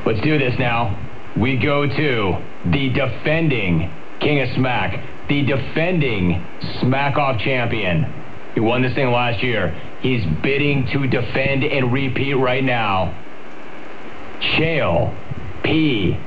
Let's do this now. We go to the defending King of Smack, the defending Smack-Off champion. He won this thing last year. He's bidding to defend and repeat right now. Chael P.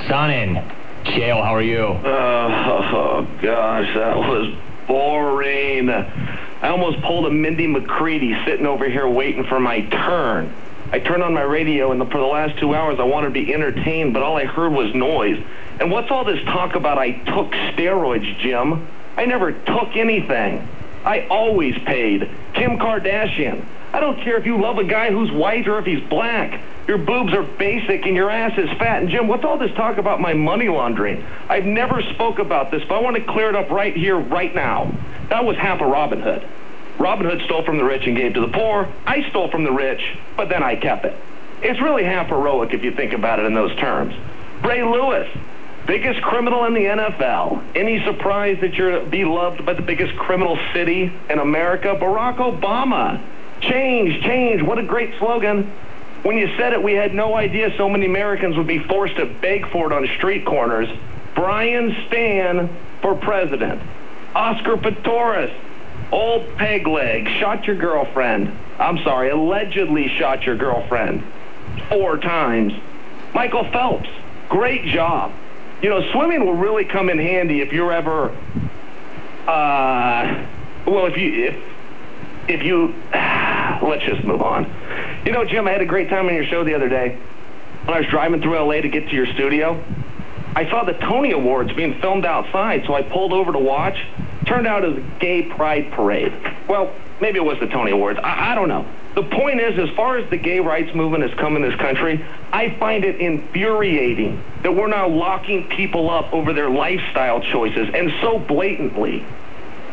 Sonnen. Chael, how are you? Oh, gosh, that was boring. I almost pulled a Mindy McCready sitting over here waiting for my turn. I turned on my radio, and for the last 2 hours, I wanted to be entertained, but all I heard was noise. And what's all this talk about I took steroids, Jim? I never took anything. I always paid. Kim Kardashian. I don't care if you love a guy who's white or if he's black. Your boobs are basic and your ass is fat. And Jim, what's all this talk about my money laundering? I've never spoke about this, but I want to clear it up right here, right now. That was half of Robin Hood. Robin Hood stole from the rich and gave to the poor. I stole from the rich, but then I kept it. It's really half heroic if you think about it in those terms. Ray Lewis, biggest criminal in the NFL. Any surprise that you're beloved by the biggest criminal city in America? Barack Obama. Change, change. What a great slogan. When you said it, we had no idea so many Americans would be forced to beg for it on street corners. Brian Stan for president. Oscar Pistorius, old peg leg, shot your girlfriend. I'm sorry, allegedly shot your girlfriend 4 times. Michael Phelps, great job. You know, swimming will really come in handy if you're ever, well, if you, let's just move on. You know, Jim, I had a great time on your show the other day. When I was driving through L.A. to get to your studio, I saw the Tony Awards being filmed outside, so I pulled over to watch. Turned out it was a gay pride parade. Well, maybe it was the Tony Awards. I don't know. The point is, as far as the gay rights movement has come in this country, I find it infuriating that we're now locking people up over their lifestyle choices, and so blatantly.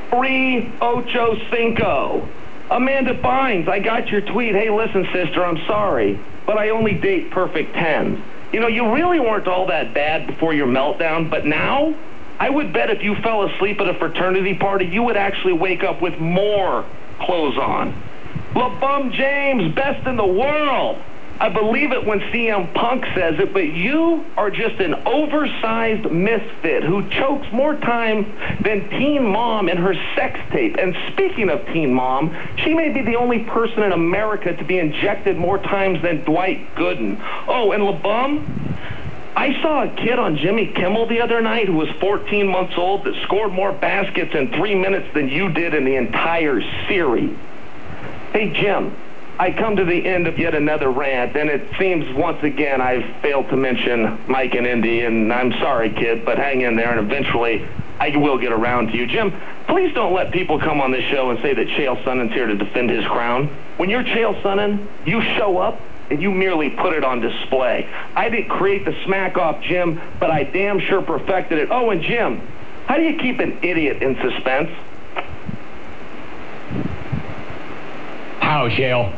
385. Amanda Bynes, I got your tweet. Hey, listen, sister, I'm sorry, but I only date perfect 10s. You know, you really weren't all that bad before your meltdown, but now, I would bet if you fell asleep at a fraternity party, you would actually wake up with more clothes on. LeBum James, best in the world. I believe it when CM Punk says it, but you are just an oversized misfit who chokes more time than Teen Mom in her sex tape. And speaking of Teen Mom, she may be the only person in America to be injected more times than Dwight Gooden. Oh, and LeBum, I saw a kid on Jimmy Kimmel the other night who was 14 months old that scored more baskets in 3 minutes than you did in the entire series. Hey, Jim, I come to the end of yet another rant, and it seems once again I've failed to mention Mike and Indy, and I'm sorry, kid, but hang in there, and eventually I will get around to you. Jim, please don't let people come on this show and say that Chael Sonnen's here to defend his crown. When you're Chael Sonnen, you show up, and you merely put it on display. I didn't create the Smack-Off, Jim, but I damn sure perfected it. Oh, and Jim, how do you keep an idiot in suspense? How, Chael?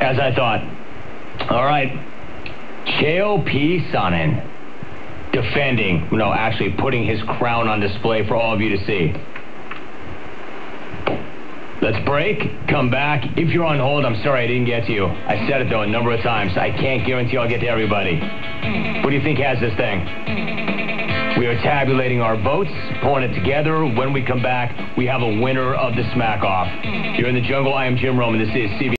As I thought. All right. Chael P. Sonnen defending, actually putting his crown on display for all of you to see. Let's break, come back. If you're on hold, I'm sorry I didn't get to you. I said it, though, a number of times. I can't guarantee I'll get to everybody. Who do you think has this thing? We are tabulating our votes, pulling it together. When we come back, we have a winner of the Smack-Off. You're in the jungle. I am Jim Roman. This is CB.